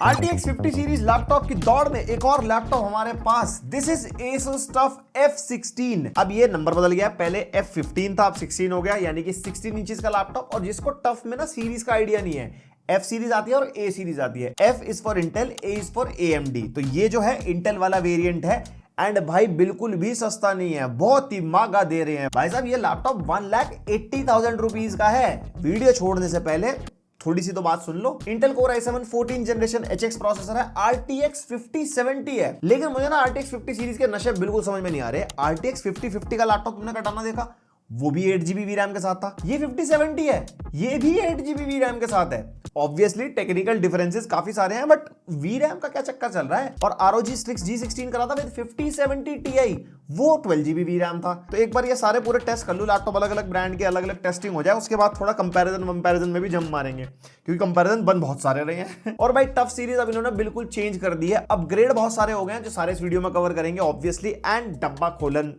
RTX 50 series laptop की दौड़ में एक और लैपटॉप हमारे पास। This is Asus TUF F16। अब ये नंबर बदल गया, पहले F15 था, अब 16 हो गया, यानी कि 16 इंचेस का लैपटॉप। और जिसको टफ में ना सीरीज का आइडिया नहीं है, F सीरीज आती है और A सीरीज आती है। F is for Intel, A is for AMD। तो ये जो है इंटेल वाला वेरिएंट है। एंड भाई बिल्कुल भी सस्ता नहीं है, बहुत ही महंगा दे रहे हैं भाई साहब। ये लैपटॉप 1,80,000 रुपीज का है। वीडियो छोड़ने से पहले थोड़ी सी तो बात सुन लो। Intel Core i7 14 generation HX processor है, RTX 5070 है। लेकिन मुझे ना RTX 50 सीरीज के नशे बिल्कुल समझ में नहीं आ रहे। RTX 5050 का लैपटॉप तुमने कटाना देखा, वो भी 8GB VRAM के साथ था। ये 5070 है, ये भी 8GB VRAM के साथ है। ऑब्वियसली टेक्निकल डिफरेंसेस काफी सारे हैं, बट VRAM का क्या चक्कर चल रहा है। और ROG Strix G16 करा था विद 5070 Ti, वो 12GB VRAM था। तो एक बार ये सारे पूरे टेस्ट कर लो, लैपटॉप अलग अलग ब्रांड के अलग अलग टेस्टिंग हो जाए, उसके बाद थोड़ा कंपैरिजन में भी जम मारेंगे, क्योंकि कंपैरिजन बन बहुत सारे रहे हैं। और भाई टफ सीरीज अब इन्होंने बिल्कुल चेंज कर दी है, अपग्रेड बहुत सारे हो गए हैं, जो सारे इस वीडियो में कवर करेंगे ऑब्वियसली। एंड डब्बा खोलन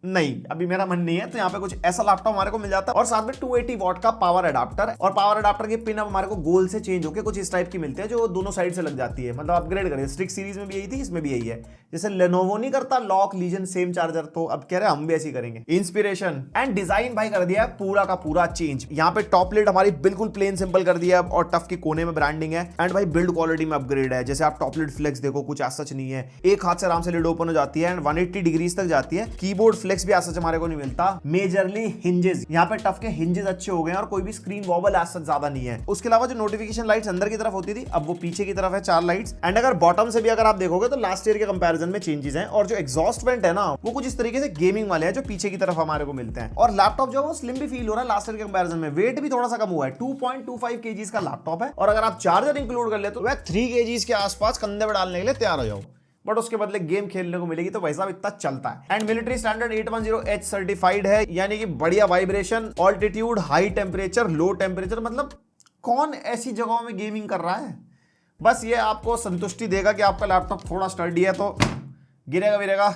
नहीं, अभी मेरा मन नहीं है, तो यहाँ पे कुछ ऐसा लैपटॉप हमारे को मिल जाता है। और साथ में 280 वॉट का पावर अडाप्टर, और पावर अडाप्टर की पिन अब हमारे को गोल से चेंज होकर कुछ इस टाइप की मिलती है, जो दोनों साइड से लग जाती है। मतलब अपग्रेड करें। स्ट्रिक्स सीरीज में भी यही थी, इसमें भी यही है। जैसे लेनोवो नहीं करता लॉक लीजन सेम चार्जर, तो अब कह रहे हैं हम भी ऐसी करेंगे। इंस्पिरेशन एंड डिजाइन भाई कर दिया है पूरा का पूरा चेंज। यहाँ पे टॉप लिड हमारी बिल्कुल प्लेन सिंपल कर दिया है, और टफ के कोने में ब्रांडिंग है। एंड भाई बिल्ड क्वालिटी में अपग्रेड है। जैसे आप टॉप लिड फ्लेक्स देखो, कुछ ऐसा नहीं है, एक हाथ से आराम से लिड ओपन हो जाती है एंड 180 डिग्रीज तक जाती है। कीबोर्ड फ्लेक्स भी ऐसा हमारे को नहीं मिलता। मेजरली हिंजेस, यहाँ पे टफ के हिंजेस अच्छे हो गए हैं, और कोई भी स्क्रीन वॉबल ऐसा ज्यादा नहीं है। उसके अलावा जो नोटिफिकेशन लाइट्स अंदर की तरफ होती थी, अब वो पीछे की तरफ है, 4 लाइट्स। एंड अगर बॉटम से भी अगर आप देखोगे तो लास्ट ईयर के कंपैरिजन में चेंजेस हैं। और जो एग्जॉस्ट वेंट है ना, वो कुछ इस तरीके से गेमिंग वाले हैं, जो पीछे की तरफ हमारे को मिलते हैं। और लैपटॉप जो है वो स्लिम भी फील हो रहा है लास्ट ईयर के कंपैरिजन में। वेट भी थोड़ा सा कम हुआ है, 2.25 kg का लैपटॉप है। और अगर आप चार्जर इंक्लूड कर ले तो वह 3 kg के आसपास कंधे पर डालने के लिए तैयार हो जाओ, बट उसके बदले गेम खेलने को मिलेगी, तो वैसा इतना चलता है। And military standard 810H certified है, यानी कि बढ़िया vibration, altitude, high temperature, low temperature. मतलब कौन ऐसी जगहों में गेमिंग कर रहा है। बस ये आपको संतुष्टि देगा कि आपका लैपटॉप थोड़ा स्टडी है, तो गिरेगा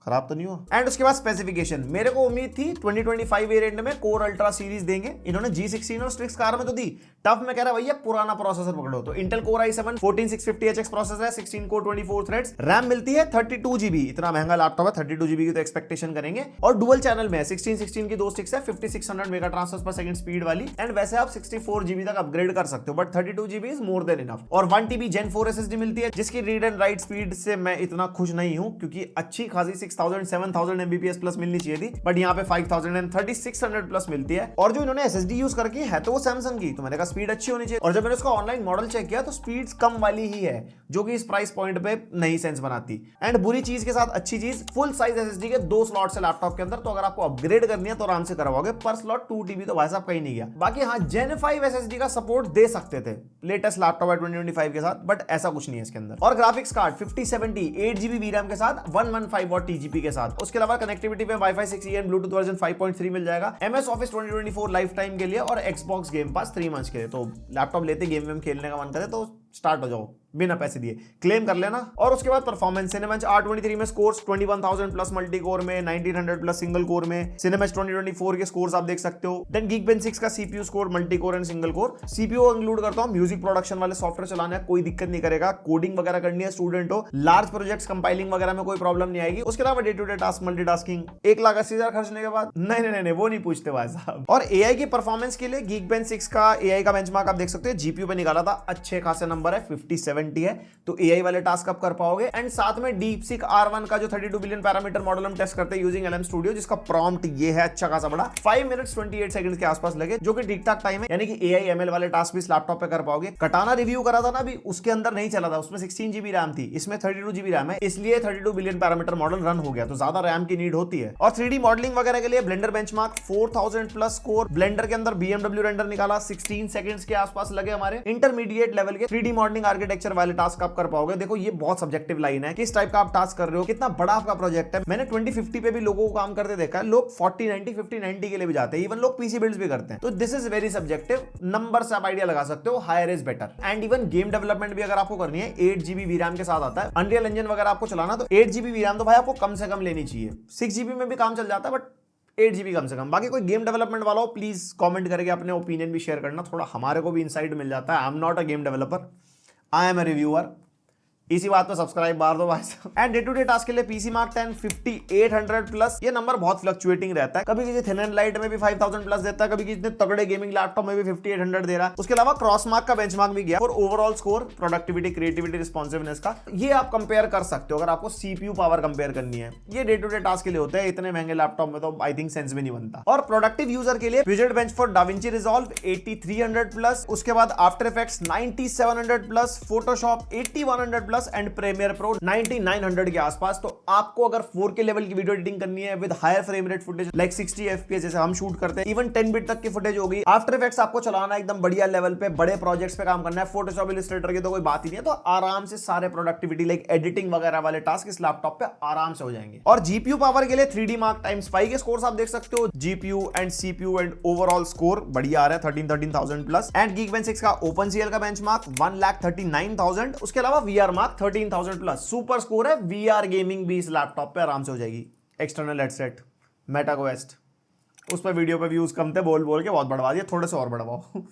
खराब तो नहीं हो। एंड उसके बाद स्पेसिफिकेशन, मेरे को उम्मीद थी 2025 वेरिएंट में कोर अल्ट्रा सीरीज देंगे। इन्होंने G16 और Strix कार में तो दी। टफ में कह रहा है भैया पुराना प्रोसेसर पकड़ो, तो Intel Core i7 14650HX processor है, 16 कोर 24 थ्रेड्स, रैम मिलती है 32GB। इतना महंगा लैपटॉप है, 32GB की तो एक्सपेक्टेशन करेंगे। और डुअल चैनल में 16 की 2 स्टिक्स है, 5600 मेगा ट्रांसफर पर सेकंड स्पीड वाली। एंड वैसे आप 64GB तक अपग्रेड कर सकते हो, but 32GB is more than enough. और 1TB Gen 4 SSD मिलती है, जिसकी रीड एंड राइट स्पीड से मैं इतना खुश नहीं हूं, क्योंकि अच्छी खासी 6000 7000 Mbps प्लस मिलनी चाहिए थी, बट यहाँ पे 5000 एंड 3600 प्लस मिलती है। और जो इन्होंने SSD यूज करके है तो वो सैमसंग की, तो मैंने कहा स्पीड अच्छी होनी चाहिए। और जब मैंने उसका ऑनलाइन मॉडल चेक किया तो स्पीड्स कम वाली ही है, जो कि इस प्राइस पॉइंट पे नहीं सेंस बनाती। एंड बुरी चीज के साथ अच्छी चीज, फुल साइज SSD के 2 स्लॉट्स है लैपटॉप के अंदर, तो अगर आपको अपग्रेड करनी है तो आराम से करवाओगे। पर स्लॉट 2TB तो भाई साहब कहीं नहीं गया। बाकी हाँ, Gen 5 SSD का सपोर्ट दे सकते थे लेटेस्ट लैपटॉप है 2025 के साथ, बट ऐसा कुछ नहीं है इसके अंदर। और ग्राफिक्स कार्ड 5070 8GB VRAM के साथ 115 वॉट TGP के साथ। उसके अलावा कनेक्टिविटी में Wi-Fi 6E and Bluetooth version 5.3 मिल जाएगा। MS Office 2024 लाइफ टाइम के लिए, और Xbox गेम पास 3 मंथ्स के लिए। तो लैपटॉप लेते गेम खेलने का मन करे तो स्टार्ट हो जाओ, बिना पैसे दिए क्लेम कर लेना। और उसके बाद परफॉर्मेंस, Cinebench R23 में स्कोर्स 21000 प्लस मल्टी कोर में, 1900 प्लस सिंगल कोर में। Cinebench 2024 के स्कोर्स आप देख सकते हो। देन Geekbench 6 का CPU score multi core and single core. CPU include करता हूं, म्यूजिक प्रोडक्शन वाले सॉफ्टवेयर चलाना है कोई दिक्कत नहीं करेगा, कोडिंग वगैरह करनी है, स्टूडेंट हो, लार्ज प्रोजेक्ट्स कंपाइलिंग वगैरह में कोई प्रॉब्लम नहीं आएगी। उसके अलावा day to day task multitasking 1,80,000 खर्चने के बाद नहीं वो नहीं पूछते भाई साहब। और AI की परफॉर्मेंस के लिए Geekbench 6 का AI का बेंचमार्क आप देख सकते हो, GPU पे निकाला था, अच्छे खासे नंबर है, 5070 है, तो AI वाले टास्क आप कर पाओगे। एंड साथ में DeepSeek R1 का जो 32 बिलियन पैरामीटर मॉडल हम टेस्ट करते हैं यूजिंग LM Studio, जिसका प्रॉम्प्ट ये है अच्छा खासा बड़ा, 5 मिनट्स 28 सेकंड्स के आसपास लगे, जो कि ठीक ठाक टाइम है। यानी कि AI ML वाले टास्क भी इस लैपटॉप पे कर पाओगे। कटाना रिव्यू करा था ना अभी, उसके अंदर नहीं चला था, उसमें 16GB रैम थी, इसमें 32GB रैम है, इसलिए 32 बिलियन पैरामीटर मॉडल रन हो गया, तो ज्यादा रैम की नीड होती है। और 3D मॉडलिंग वगैरह के लिए blender benchmark 4000 plus score, blender के अंदर BMW रेंडर निकाला, 16 सेकंड्स के आसपास लगे हमारे। इंटरमीडिएट लेवल के 3D मॉडलिंग आर्किटेक्चर वाले टास्क आप कर पाओगे। देखो ये बहुत सब्जेक्टिव लाइन है, किस टाइप का आप टास्क कर रहे हो, कितना बड़ा आपका प्रोजेक्ट है। मैंने 2050 पे भी लोगों को काम करते देखा है, लोग 4090 5090 के लिए भी जाते हैं, इवन लोग पीसी बिल्ड्स भी करते हैं। तो this is very subjective, number से आप आइडिया लगा सकते हो, higher is better. And even game development भी अगर आपको करनी है, 8GB VRAM के साथ आता है। अनरियल इंजन वगैरह आपको चलाना, तो 8GB VRAM तो भाई आपको कम से कम लेनी चाहिए। 6GB में भी काम चल जाता है, बट 8GB कम से कम। बाकी कोई गेम डेवलपमेंट वाला हो, प्लीज कमेंट करके अपने ओपिनियन भी शेयर करना, थोड़ा हमारे को भी इनसाइट मिल जाता है। I am not a game developer, I am a reviewer, इसी बात पे सब्सक्राइब मार दो भाई साहब। And day to day task के लिए पीसी मार्क 10 5800 प्लस, ये नंबर बहुत फ्लक्चुएटिंग रहता है, कभी किसी थिन एंड लाइट में भी 5000 प्लस देता है, कभी किसी तगड़े गेमिंग लैपटॉप में भी 5800 दे रहा है। उसके अलावा क्रॉस मार्क का बेंचमार्क भी गया और overall score productivity, creativity, responsiveness का ये आप कंपेयर कर सकते हो अगर आपको सीपीयू पावर कंपेयर करनी है। ये डे टू डे टास्क के लिए होते हैं, इतने महंगे लैपटॉप में तो आई थिंक सेंस भी नहीं बनता। और प्रोडक्टिव यूजर के लिए विजेट bench for DaVinci Resolve 8300 plus, उसके बाद After Effects 9700 plus, Photoshop 8100 plus and Premiere Pro 9900 के आसपास। तो आपको अगर 4K लेवल की वीडियो एडिटिंग करनी है with higher frame rate footage like 60 FPS जैसे हम शूट करते हैं, इवन 10 बिट तक की फुटेज होगी, आफ्टर इफेक्ट्स आपको चलाना एकदम बढ़िया लेवल पे, बड़े प्रोजेक्ट्स पे काम करना है, फोटोशॉप इलस्ट्रेटर की तो कोई बात ही नहीं है, तो आराम से सारे प्रोडक्टिविटी लाइक एडिटिंग वगैरह वाले टास्क इस लैपटॉप पे आराम से हो जाएंगे। और जीपीयू पावर के लिए 3D मार्क टाइम स्पाई के स्कोर्स आप देख सकते हो, GPU and CPU and overall score बढ़िया आ रहा है 13,000 प्लस। एंड Geekbench 6 का OpenCL का बेंचमार्क 1,39,000, उसके अलावा VR mark 13,000 plus. Super score है, VR गेमिंग भी इस लैपटॉप पे आराम से हो जाएगी। एक्सटर्नल हेडसेट मेटाक्वेस्ट, उस पर वीडियो पे व्यूज कम थे, बोल बोल के बहुत बढ़वा दिया, थोड़े से और बढ़वाओ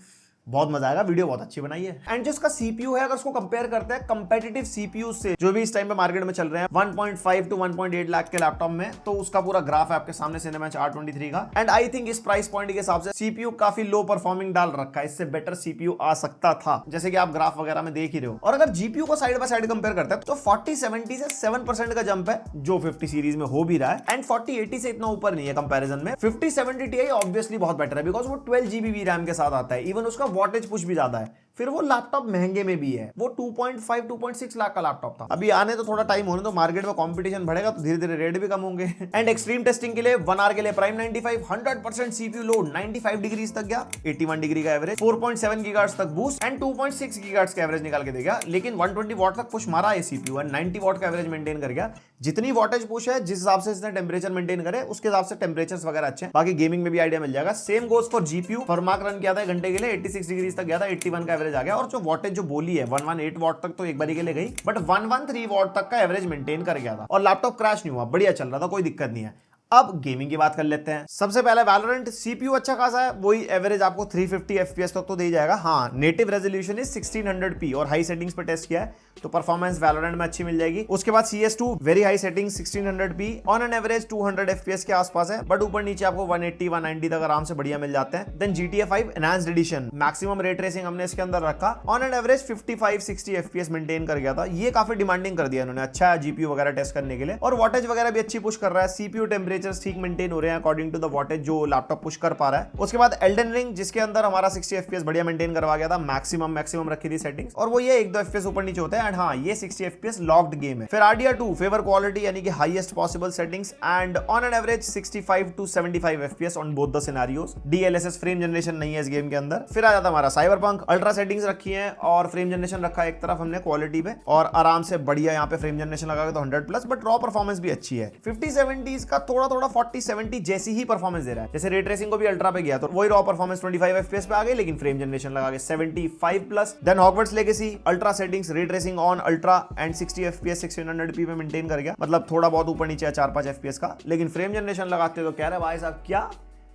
बहुत मजा आएगा, वीडियो बहुत अच्छी बनाई है। एंड जो इसका सीपीयू है अगर उसको कंपेयर करते हैं कंपेटिटिव सीपीयू से जो भी इस टाइम पे मार्केट में चल रहे हैं 1.5 to 1.8 लाख के लैपटॉप में, तो उसका पूरा ग्राफ है आपके सामने सिनेबेंच R23 का। एंड आई थिंक इस प्राइस पॉइंट के हिसाब से सीपीयू काफी लो परफॉर्मिंग डाल रखा है, इससे बेटर सीपीयू आ सकता था, जैसे कि आप ग्राफ वगैरह में देख ही रहे हो। और अगर जीपीयू को साइड बाय साइड कंपेयर करते हैं तो 4070 से 7% का जंप है जो 50 सीरीज में हो भी रहा है, एंड 4080 से इतना ऊपर नहीं है कंपैरिजन में। 5070 Ti ऑब्वियसली बहुत बेटर है बिकॉज वो 12 GB रैम के साथ आता है, इवन उसका वॉटेज पुश भी ज्यादा है, फिर वो लैपटॉप महंगे में भी है, वो 2.5-2.6 लाख का लैपटॉप था। अभी आने तो थोड़ा टाइम होने तो, मार्केट में कंपटीशन बढ़ेगा तो धीरे धीरे रेट भी कम होंगे। एंड एक्सट्रीम टेस्टिंग के लिए 1 आवर के लिए प्राइम 95 100% सीपीयू लोड 95 डिग्रीज तक गया, 81 डिग्री का एवरेज, 4.7 गीगाहर्ट्ज तक बूस्ट एंड 2.6 गीगाहर्ट्ज का एवरेज निकाल के देगा। लेकिन 120 वॉट तक पुश मारा है सीपीयू एंड 90 वॉट का एवरेज मेंटेन कर गया। जितनी वॉटेज पुश है, जिस हिसाब से इसने टेंपरेचर मेंटेन करे, उसके हिसाब से टेंपरेचर्स वगैरह अच्छे हैं, बाकी गेमिंग में भी आइडिया मिल जाएगा। Same goes for GPU, FurMark run किया था घंटे के लिए 86 डिग्रीज तक गया था, 81 का एवरेज आ गया। और जो वॉटेज जो बोली है 118 वॉट तक तो एक बारी के लिए गई, बट 113 वॉट तक का एवरेज मेंटेन कर गया था और लैपटॉप क्रैश नहीं हुआ, बढ़िया चल रहा था, कोई दिक्कत नहीं है। अब गेमिंग की बात कर लेते हैं। सबसे पहले वैलोरेंट, सीपीयू अच्छा खासा है, वही एवरेज आपको 350 FPS तक तो दे जाएगा। हाँ, नेटिव रेजोल्यूशन इज 1600p और हाई सेटिंग्स पे टेस्ट किया है तो परफॉर्मेंस वैलोरेंट में अच्छी मिल जाएगी। उसके बाद CS2 very high setting 1600p on an average 200 FPS के आसपास है, बट ऊपर नीचे आपको 180-190 तक आराम से बढ़िया मिल जाते हैं। Then GTA 5 enhanced edition, maximum ray tracing हमने इसके अंदर रखा, on an average 55-60 FPS maintain कर गया था। ये काफी डिमांडिंग कर दिया इन्होंने, अच्छा है जीपीयू वगैरह टेस्ट करने के लिए। और वॉटेज वगैरह भी अच्छी पुश कर रहा है, सीपीयू टेंपरेचर ठीक मेंटेन हो रहे हैं अकॉर्डिंग टू द वॉटेज जो लैपटॉप पुश कर पा रहा है। उसके बाद एल्डन रिंग, जिसके अंदर हमारा 60 FPS बढ़िया मेंटेन करवा गया था, मैक्सिमम रखी थी सेटिंग्स, और वो ये 1-2 FPS ऊपर नीचे होता है। एंड हाँ, ये 60 FPS लॉक्ड गेम है। फिर RDR2 फेवर क्वालिटी यानी कि highest possible settings and on an average 65-75 FPS on both the scenarios. DLSS frame generation नहीं है इस गेम के अंदर। फिर आ जाता हमारा साइबरपंक, अल्ट्रा सेटिंग्स रखी है और फ्रेम जनरेशन रखा है एक तरफ हमने क्वालिटी पे, और आराम से बढ़िया यहाँ पे फ्रेम जनरेशन लगा तो 100+, बट रॉ परफॉर्मेंस भी अच्छी है। 5070 का थोड़ा 4070 जैसी ही परफॉर्मेंस दे रहा है, जैसे रे ट्रेसिंग को भी अल्ट्रा पे गया तो वही रॉ परफॉर्मेंस 25 FPS पे आ गई, लेकिन फ्रेम जनरेशन लगा के 75+। Then Hogwarts Legacy, ultra settings, ray tracing on ultra and 60 FPS 1600p पे मेंटेन कर गया, मतलब थोड़ा बहुत ऊपर नीचे 4-5 FPS का, लेकिन फ्रेम जनरेशन लगाते हो तो कह रहे भाई साहब क्या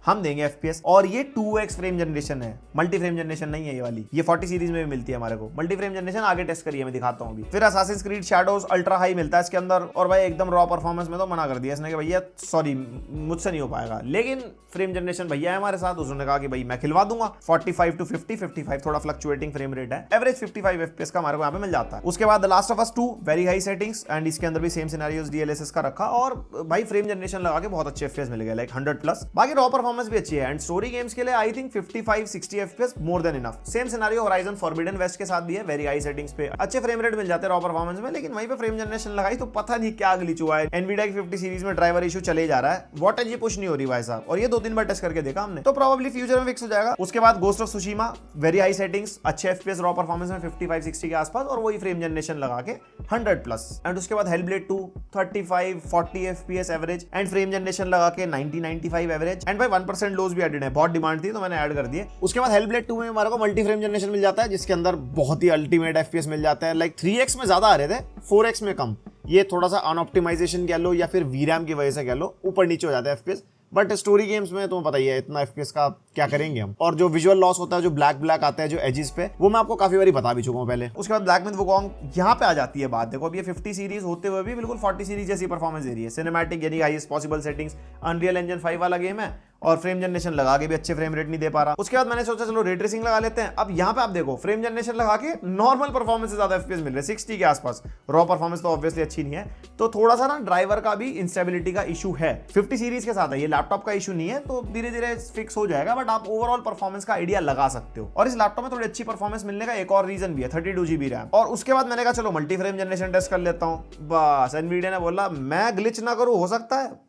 हम देंगे FPS, और ये 2x फ्रेम जनरेशन है, मल्टी फ्रेम जनरेशन नहीं है ये वाली, ये 40 सीरीज में भी मिलती है हमारे को। मल्टी फ्रेम जनरेशन आगे टेस्ट करिए, मैं दिखाता हूँ अभी। फिर Assassin's creed shadows ultra high मिलता है इसके अंदर, और भाई एकदम रॉ परफॉर्मेंस में तो मना कर दिया इसने कि भैया सॉरी मुझसे नहीं हो पाएगा, लेकिन फ्रेम जनरेशन भैया है हमारे साथ, उसने कहा कि भाई मैं खिलवा दूंगा। 45 to 50, 55 थोड़ा फ्लक्चुएटिंग फ्रेम रेट है, एवरेज 55 FPS का हमारे को यहाँ पे मिल जाता है। उसके बाद the last of us 2 very high settings and इसके अंदर भी सेम सिनेरियोस DLSS का रखा, और भाई फ्रेम जनरेशन लगा के बहुत अच्छे FPS मिल गए, लाइक 100+। बाकी रॉ परफॉर्मेंस भी अच्छी है एंड स्टोरी गेम्स के लिए I think 55-60 FPS more than enough. Same scenario Horizon Forbidden West के साथ भी है, वेरी हाई सेटिंग्स पे अच्छे फ्रेम रेट मिल जाते हैं रॉ परफॉर्मेंस में, लेकिन वहीं पे फ्रेम जनरेशन लगाई तो पता नहीं क्या ग्लिच हुआ है। Nvidia की 50 सीरीज में ड्राइवर इशू चले जा रहा है, वॉटेज ये पुश नहीं हो रही भाई साहब, और ये 2-3 बार टेस्ट करके देखा हमने, तो प्रोबेबली फ्यूचर में फिक्स हो जाएगा। उसके बाद ghost of सुशीमा, very high settings, अच्छे FPS रॉ परफॉर्मेंस में 55-60 के आसपास, और वही फ्रेम जनरेशन लगा के 100+। एंड उसके बाद Hellblade 2 35-40 FPS average and frame generation लगा के 90-95 एवरेज, एंड भाई 1% लोज भी एडेड है, बहुत डिमांड थी तो मैंने ऐड कर दिए। उसके बाद हेलब्लेड 2 में हमारे को मल्टी फ्रेम जनरेशन मिल जाता है, जिसके अंदर बहुत ही अल्टीमेट FPS मिल जाता है, लाइक 3x में ज्यादा आ रहे थे, 4x में कम। ये थोड़ा सा अनऑप्टिमाइजेशन कह लो या फिर VRAM की वजह से कह लो, ऊपर नीचे हो जाता है FPS, बट स्टोरी गेम्स में तुम्हें पता ही है इतना FPS का क्या करेंगे हम। और जो विजुअल लॉस होता है, जो ब्लैक आता है जो एजिस पे, वो मैं आपको काफी बारी बता भी चुका हूँ पहले। उसके बाद ब्लैक मिथ वुकोंग यहाँ पे आ जाती है बात। देखो अब ये 50 सीरीज होते हुए भी बिल्कुल 40 सीरीज जैसी परफॉर्मेंस दे रही है। सिनेमैटिक यानी highest possible settings, unreal engine 5 वाला गेम है और फ्रेम जनरेशन लगा के भी अच्छे फ्रेम रेट नहीं दे पा रहा। उसके बाद मैंने सोचा चलो रे ट्रेसिंग लगा लेते हैं। अब यहाँ पे आप देखो फ्रेम जनरेशन लगा के नॉर्मल परफॉर्मेंस से ज्यादा FPS मिल रहे हैं, 60 के आसपास। रॉ परफॉर्मेंस तो ऑब्वियसली अच्छी नहीं है, तो थोड़ा सा ना ड्राइवर का भी इंस्टेबिलिटी का इशू है। 50 सीरीज के साथ है, ये लैपटॉप का इशू नहीं है, तो धीरे धीरे फिक्स हो जाएगा। बट आप ओवरऑल परफॉर्मेंस का आइडिया लगा सकते हो। और इस लैपटॉप में थोड़ी अच्छी परफॉर्मेंस मिलने का एक और रीजन भी है, 32 GB रैम। और उसके बाद मैंने कहा चलो मल्टी फ्रेम जनरेशन टेस्ट कर लेता हूँ। बस एनवीडिया ने बोला मैं ग्लिच ना करूँ, हो सकता है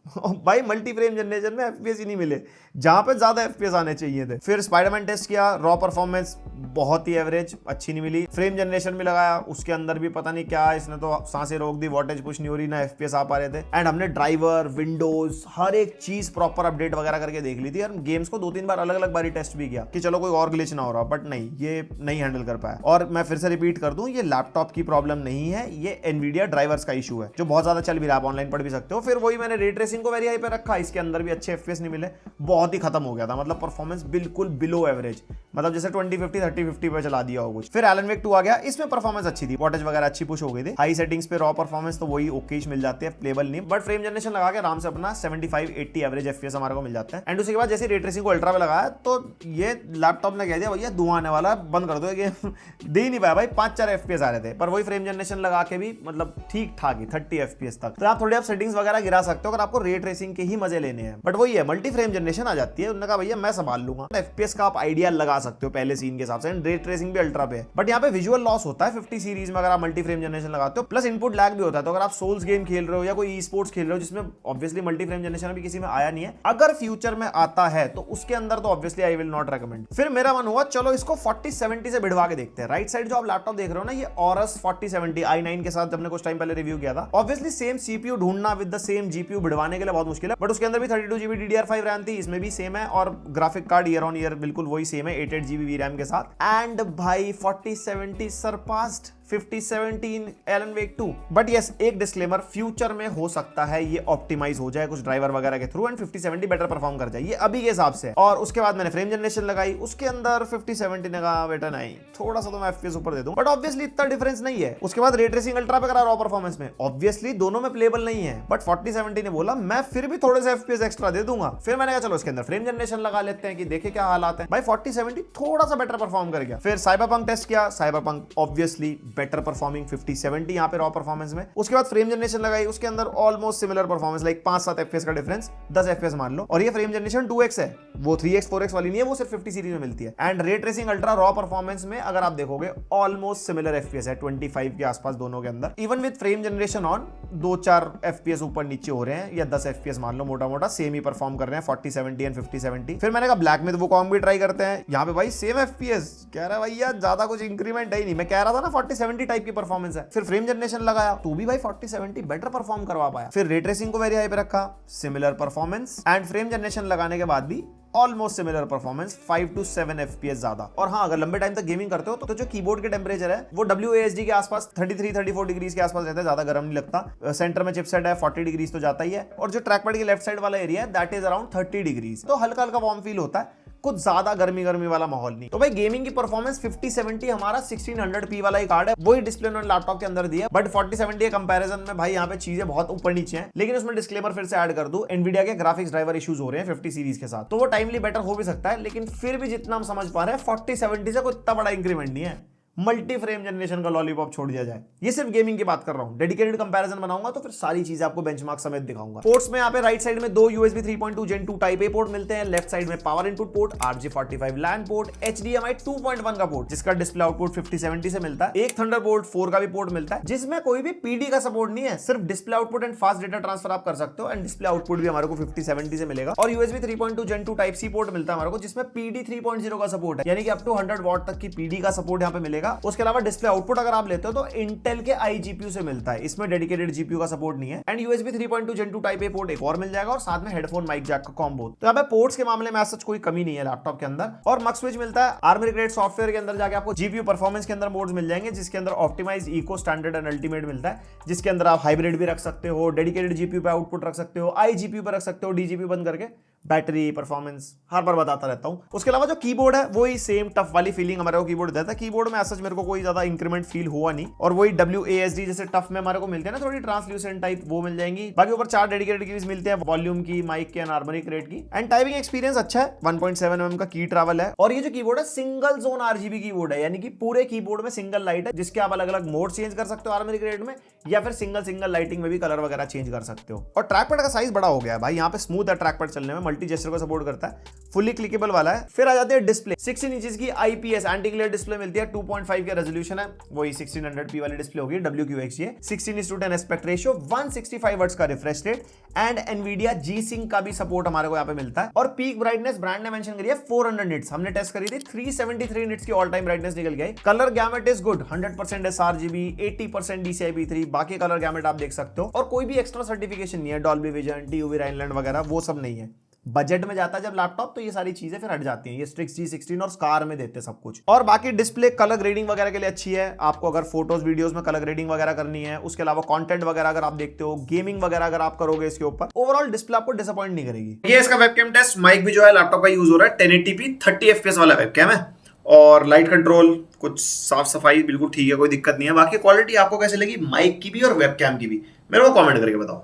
भाई मल्टी फ्रेम जनरेशन में FPS ही नहीं मिले जहां पे ज्यादा FPS आने चाहिए थे। फिर स्पाइडरमैन टेस्ट किया, रॉ परफॉर्मेंस बहुत ही एवरेज, अच्छी नहीं मिली। फ्रेम जनरेशन भी लगाया, उसके अंदर भी पता नहीं क्या, इसने तो सांसें रोक दी, वॉटेज पुश नहीं हो रही, ना FPS आ पा रहे थे। एंड हमने ड्राइवर, विंडोज, हर एक चीज प्रॉपर अपडेट वगैरह करके देख ली थी और गेम्स को 2-3 बार अलग अलग बारी टेस्ट भी किया कि चलो कोई और ग्लिच ना हो रहा, बट नहीं, ये नहीं हैंडल कर पाया। और मैं फिर से रिपीट कर दूं, ये लैपटॉप की प्रॉब्लम नहीं है, ये एनवीडिया ड्राइवर्स का इशू है जो बहुत ज्यादा चल भी रहा है, आप ऑनलाइन पढ़ भी सकते हो। फिर वही मैंने रे ट्रेसिंग को वेरी हाई पे रखा, इसके अंदर भी अच्छे FPS नहीं मिले, बहुत ही खत्म हो गया था। मतलब परफॉर्मेंस बिल्कुल बिलो एवरेज, मतलब जैसे 2050 3050 पे चला दिया हो कुछ। फिर एलन वेक 2 आ गया, इसमें परफॉर्मेंस अच्छी थी, वॉटेज वगैरह अच्छी पुश हो गई थी। हाई सेटिंग्स पे रॉ परफॉर्मेंस तो वही ओकेश मिल जाती है, प्लेबल नहीं, बट फ्रेम जनरेशन लगा के आराम से अपना 75-80 एवरेज FPS हमारे को मिल जाता है। एंड उसके बाद जैसे रे ट्रेसिंग को अल्ट्रा पे लगाया तो ये लैपटॉप ने कह दिया भैया धुआं आने वाला है, बंद कर दो ये गेम दे ही नहीं पाया भाई, 5-4 FPS आ रहे थे। पर वही फ्रेम जनरेशन लगा के भी मतलब ठीक ठाक ही 30 FPS तक। तो आप थोड़ी आप सेटिंग्स वगैरह गिरा सकते हो अगर आपको रे ट्रेसिंग के ही मजे लेने हैं। बट वही है, मल्टी फ्रेम जनरेशन आ जाती है, उन्होंने कहा भैया मैं संभाल लूंगा। FPS का आप आइडिया लगा सकते हो पहले सीन के हिसाब से, रे ट्रेसिंग भी अल्ट्रा पे है। बट यहाँ पे विजुअल लॉस होता है 50 सीरीज में अगर आप मल्टी फ्रेम जनरेशन लगाते हो, प्लस इनपुट लैग भी होता है। तो अगर आप सोल्स गेम खेल रहे हो या कोई ई स्पोर्ट्स खेल रहे हो जिसमें ऑब्वियसली मल्टी फ्रेम जनरेशन अभी किसी में आया नहीं है, अगर फ्यूचर में आता है तो उसके अंदर तो obviously I will not recommend. फिर मेरा मन हुआ चलो इसको 4070 से भिड़वा के देखते हैं। राइट साइड जो आप लैपटॉप देख रहे हो ना, ये Aorus 4070 i9 के साथ हमने कुछ टाइम पहले रिव्यू किया था। ऑब्वियसली सेम CPU ढूंढना विद द सेम GPU भिड़वाने के लिए बहुत मुश्किल है, बट उसके अंदर भी 32 GB DDR5 रैम थी, इसमें भी सेम है, और graphic card year on year बिल्कुल वही सेम है 88 GB VRAM के साथ। एंड भाई 4070 surpassed 5070 Alan Wake 2। But yes, एक डिस्क्लेमर, फ्यूचर में हो सकता है ये ऑप्टिमाइज हो जाए कुछ ड्राइवर वगैरह के थ्रू एंड 5070 बेटर परफॉर्म कर जाए, ये अभी के हिसाब से। और उसके बाद मैंने फ्रेम जनरेशन लगाई, उसके अंदर 5070 ने कहा बेटा नहीं, थोड़ा सा तो मैं FPS ऊपर दे दूं, बट ऑब्वियसली इतना डिफरेंस नहीं है। उसके बाद रे ट्रेसिंग अल्ट्रा पे करा रॉ परफॉर्मेंस में, ऑब्वियसली दोनों में प्लेबल नहीं है, बट 4070 ने बोला मैं फिर भी थोड़े से FPS एक्स्ट्रा दे दूंगा। फिर मैंने कहा चलो इसके अंदर फ्रेम जनरेशन लगा लेते हैं कि देखे क्या हालात है। भाई 4070 थोड़ा सा बेटर परफॉर्म कर गया। फिर साइबरपंक टेस्ट किया, साइबरपंक ऑब्वियसली बेटर परफॉर्मिंग 5070 यहाँ पे रॉ परफॉर्मेंस में। उसके बाद फ्रेम जनरेशन लगाई, उसके अंदर almost similar performance, like 5-7 FPS का डिफरेंस, 10 FPS मान लो। और ये फ्रेम जनरेशन 2x है, वो 3x 4x वाली नहीं है, वो सिर्फ 50 सीरीज में मिलती है। And ray tracing ultra raw performance में अगर आप देखोगे ऑलमोस्ट सिमिलर FPS है, 25 के आसपास दोनों के अंदर। Even with frame generation on 2-4 FPS ऊपर नीचे हो रहे हैं, या 10 FPS मान लो, मोटा मोटा सेम ही परफॉर्म कर रहे हैं 4070 एंड 5070। फिर मैंने कहा ब्लैक मिथ वुकोंग भी ट्राई करते हैं, यहाँ पे भाई सेम FPS कह रहा है भैया, ज्यादा कुछ इंक्रीमेंट है ही नहीं। मैं कह रहा था ना 4070 टाइप की परफॉर्मेंस है। फिर फ्रेम जनरेशन लगाया तो भी भाई 4070 बेटर परफॉर्म करवा पाया। फिर रे ट्रेसिंग को वेरी हाई पे रखा, similar performance, and frame generation लगाने के बाद भी almost similar performance, 5 to 7 FPS ज्यादा। और हाँ, अगर लंबे टाइम तक गेमिंग करते हो तो जो कीबोर्ड के टेम्परेचर है वो WASD के आसपास 33-34 डिग्रीज के आसपास रहता है, ज्यादा गर्म नहीं लगता। सेंटर में चिपसेट है, 40 डिग्रीज तो जाता ही है, और जो ट्रैक पैड की लेफ्ट साइड वाला एरिया है दैट इज अराउंड 30 डिग्रीज, तो हल्का हल्का वार्म फील होता है, कुछ ज्यादा गर्मी वाला माहौल नहीं। तो भाई गेमिंग की परफॉर्मेंस 5070 हमारा 1600p वाला ही कार्ड है, वही डिस्प्ले उन्होंने लैपटॉप के अंदर दिया, बट 4070 के कंपैरिजन में भाई यहाँ पे चीजें बहुत ऊपर नीचे हैं। लेकिन उसमें डिस्क्लेमर फिर से ऐड कर दूं, एनवीडिया के ग्राफिक्स ड्राइवर इश्यूज हो रहे हैं 50 सीरीज के साथ, तो वो टाइमली बेटर हो भी सकता है, लेकिन फिर भी जितना हम समझ पा रहे हैं 4070 से कोई इतना बड़ा इंक्रीमेंट नहीं है। मल्टी फ्रेम जनरेशन का लॉलीपॉप छोड़ दिया जाए, ये सिर्फ गेमिंग की बात कर रहा हूं। डेडिकेटेड कंपैरिजन बनाऊंगा तो फिर सारी चीजें आपको बेंचमार्क समेत दिखाऊंगा। पोर्ट्स में यहाँ पे राइट साइड में 2 USB 3.2 Gen 2 type A port मिलते हैं, लेफ्ट साइड में power input port, RJ45 LAN port, HDMI 2.1 का पोर्ट जिसका डिस्प्ले आउटपुट 5070 से मिलता है, एक थंडरबोल्ट 4 का भी पोर्ट मिलता है जिसमें कोई भी PD का सपोर्ट नहीं है, सिर्फ display output and fast data transfer आप कर सकते हो, एंड डिस्प्ले आउटपुट भी हमारे को 5070 से मिलेगा। और USB 3.2 Gen 2 type C port मिलता है हमारे को जिसमें PD 3.0 का सपोर्ट है, यानी कि अप टू 100 वॉट तक की PD का सपोर्ट यहाँ पे मिलेगा। उसके अलावा डिस्प्ले आउटपुट अगर आप लेते हो तो इंटेल के iGPU से मिलता है, इसमें डेडिकेटेड GPU का सपोर्ट नहीं है। And USB 3.2 Gen 2 type A port एक और मिल जाएगा, और साथ में हेडफोन माइक जैक का कॉम्बो। तो यहाँ पे पोर्ट्स के मामले में सच कोई कमी नहीं है लैपटॉप के अंदर। और मक स्विच मिलता है, आर्मरी ग्रेड सॉफ्टवेयर के अंदर जाके आपको GPU परफॉर्मेंस के अंदर मोड्स मिल जाएंगे, जिसके अंदर optimize, eco, standard and ultimate मिलता है, जिसके अंदर आप हाइब्रिड भी रख सकते हो, डेडिकेटेड GPU पे आउटपुट रख सकते हो, iGPU पे रख सकते हो DGPU बंद करके, बैटरी परफॉर्मेंस हर बार बताता रहता हूं। उसके अलावा जो कीबोर्ड है वही सेम टफ वाली फीलिंग हमारे को कीबोर्ड देता है। कीबोर्ड में ऐसा मेरे को कोई ज्यादा इंक्रीमेंट फील हुआ नहीं, और वही WASD जैसे टफ में हमारे को मिलते हैं ना थोड़ी ट्रांसल्यूसेंट टाइप, वो मिल जाएंगी। बाकी ऊपर 4 डेडिकेटेड कीज मिलते हैं, वॉल्यूम की, माइक के, हार्मोनिक रेट की। एंड टाइपिंग एक्सपीरियंस अच्छा है, 1.7 mm का की ट्रैवल है। और ये जो कीबोर्ड है सिंगल जोन RGB कीबोर्ड है, यानी कि पूरे कीबोर्ड में सिंगल लाइट है, जिसके आप अलग अलग मोड चेंज कर सकते हो हार्मोनिक रेट में, या फिर सिंगल लाइटिंग में भी कलर वगैरह चेंज कर सकते हो। और ट्रैक पैड का साइज बड़ा हो गया है भाई, यहाँ पे स्मूथ है ट्रैक पैड चलने में, मल्टी जेस्चर को सपोर्ट करता है, फुली क्लिकेबल वाला है। फिर आ जाते हैं डिस्प्ले, 16 इंचेस की IPS एंटी ग्लेयर डिस्प्ले मिलती है, 2.5 का रेजोल्यूशन है, वही 1600p वाली डिस्प्ले होगी, WQHD है, 16:10 एस्पेक्ट रेशियो, 165 वट्स का refresh rate, and Nvidia G-Sync का भी सपोर्ट हमारे को यहाँ पे मिलता है। और पीक ब्राइटनेस ब्रांड ने मेंशन करी है 400 निट्स, हमने टेस्ट करी थी 373 निट्स की ऑल टाइम ब्राइटनेस निकल गई। Colour gamete is good, 100% sRGB, 80% DCI-P3, बाकी कलर गैमेट आप देख सकते हो। और कोई भी एक्स्ट्रा सर्टिफिकेशन नहीं है, डॉल्बी विजन, TUV राइनलैंड वगैरह वो सब नहीं है। बजट में जाता है जब लैपटॉप तो ये सारी चीजें फिर हट जाती हैं। ये Strix G16 और स्कार में देते हैं सब कुछ। और बाकी डिस्प्ले कलर ग्रेडिंग वगैरह के लिए अच्छी है, आपको अगर फोटोज वीडियोस में कलर ग्रेडिंग वगैरह करनी है, उसके अलावा कंटेंट वगैरह अगर आप देखते हो, गेमिंग वगैरह अगर आप करोगे इसके ऊपर, ओवरऑल डिस्प्ले आपको डिसअपॉइंट नहीं करेगी। ये इसका वेबकैम टेस्ट, माइक भी जो है लैपटॉप का यूज हो रहा है, 1080p 30 FPS वाला वेबकैम है, और लाइट कंट्रोल कुछ साफ सफाई बिल्कुल ठीक है, कोई दिक्कत नहीं है। बाकी क्वालिटी आपको कैसे लगी माइक की भी और वेबकैम की भी, मेरे को कमेंट करके बताओ।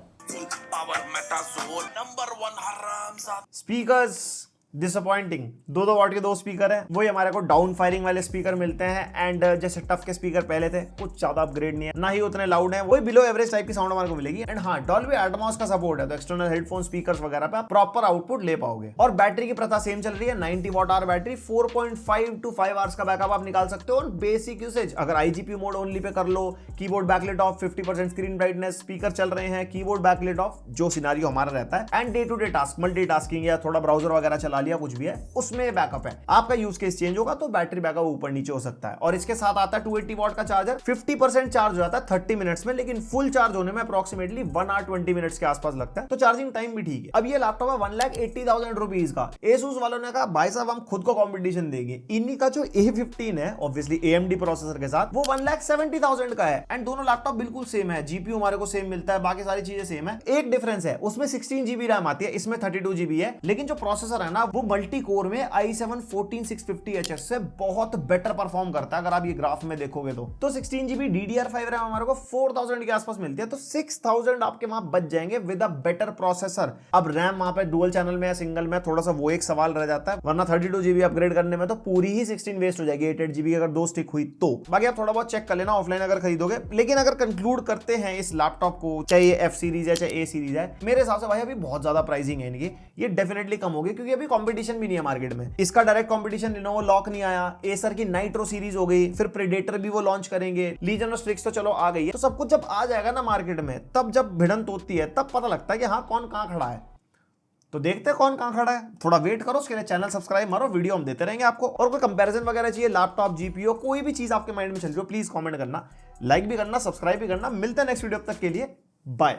स्पीकर्स डिसअपॉइंटिंग, 2 वाट के 2 स्पीकर है, वही हमारे को डाउन फायरिंग वाले स्पीकर मिलते हैं। एंड जैसे टफ के स्पीकर पहले थे, कुछ ज्यादा अपग्रेड नहीं है, ना ही उतने लाउड है, वही बिलो एवरेज टाइप की साउंड हमारे को मिलेगी। एंड हाँ, डॉल्बी एटमॉस का सपोर्ट है, तो एक्सटर्नल हेडफोन स्पीकर्स वगैरह पे आप प्रॉपर आउटपुट ले पाओगे। और बैटरी की प्रथा सेम चल रही है, 90 watt hour battery, 4.5 to 5 hours का बैकअप आप निकाल सकते हो। और बेसिक यूसेज अगर IGPU मोड ओनली पे कर लो, keyboard backlight off, 50% screen brightness, speaker चल रहे हैं, कीबोर्ड बैकलाइट ऑफ, जो सिनारियो हमारा रहता है, and day to day task, multitasking या थोड़ा ब्राउजर वगैरह चला लिया, कुछ भी है, उसमें बैकअप है। आपका यूज केस चेंज होगा तो बैटरी बैकअप ऊपर नीचे हो सकता है। और इसके साथ आता है 280 वॉट का चार्जर, 50% चार्ज हो जाता है 30 मिनट्स में, लेकिन फुल चार्ज होने में अप्रोक्सीमेटली 1 hour 20 मिनट्स के आसपास लगता है, तो चार्जिंग टाइम भी ठीक है। अब ये लैपटॉप है 1,80,000 रुपीज का। Asus वालों ने कहा भाई साहब हम खुद को कंपटीशन देंगे, इन्हीं का जो A15 है ऑब्वियसली AMD प्रोसेसर के साथ, वो 1,70,000 का है। एंड दोनों लैपटॉप बिल्कुल सेम है, GPU हमारे को सेम मिलता है, बाकी सारी चीजें सेम है। एक डिफरेंस है, उसमें 16 GB रैम आती है, इसमें 32 GB है, लेकिन जो प्रोसेसर है ना वो मल्टी कोर में i7 14650HS से बहुत बेटर परफॉर्म करता है। अगर आप ये ग्राफ में देखोगे तो 16 GB DDR5 रैम हमारे को 4000 के आसपास मिलती है, तो 6000 आपके वहां बच जाएंगे विद अ बेटर प्रोसेसर। अब रैम वहां पे डुअल चैनल में या सिंगल में, थोड़ा सा वो एक सवाल रह जाता है, वरना 32 GB अपग्रेड करने में तो पूरी ही 16 वेस्ट हो जाएगी, 8 GB अगर 2 स्टिक हुई तो। बाकी आप थोड़ा बहुत चेक कर लेना ऑफलाइन अगर खरीदोगे। लेकिन अगर कंक्लूड करते हैं इस लैपटॉप को, चाहे ये F सीरीज है चाहे A सीरीज है, मेरे हिसाब से भाई अभी बहुत ज्यादा प्राइसिंग है इनकी, ये डेफिनेटली कम होगी, क्योंकि अभी कंपटीशन भी नहीं है मार्केट में। इसका डायरेक्ट कंपटीशन Lenovo लॉक नहीं आया, एसर की नाइट्रो सीरीज हो गई, फिर प्रेडेटर भी वो लॉन्च करेंगे, लीजन और स्ट्रिक्स तो चलो आ गई है, तो सब कुछ जब आ जाएगा ना मार्केट में, तब जब भिड़ंत होती है तब पता लगता है कि हाँ कौन कहां खड़ा है। तो देखते हैं कौन कहां खड़ा है, थोड़ा वेट करो, उसके लिए चैनल सब्सक्राइब मारो, वीडियो हम देते रहेंगे आपको। और कोई कंपैरिजन वगैरह चाहिए, लैपटॉप GPU कोई भी चीज आपके माइंड में चल रही हो, प्लीज कमेंट करना, लाइक भी करना, सब्सक्राइब भी करना। मिलते हैं नेक्स्ट वीडियो, तक के लिए बाय।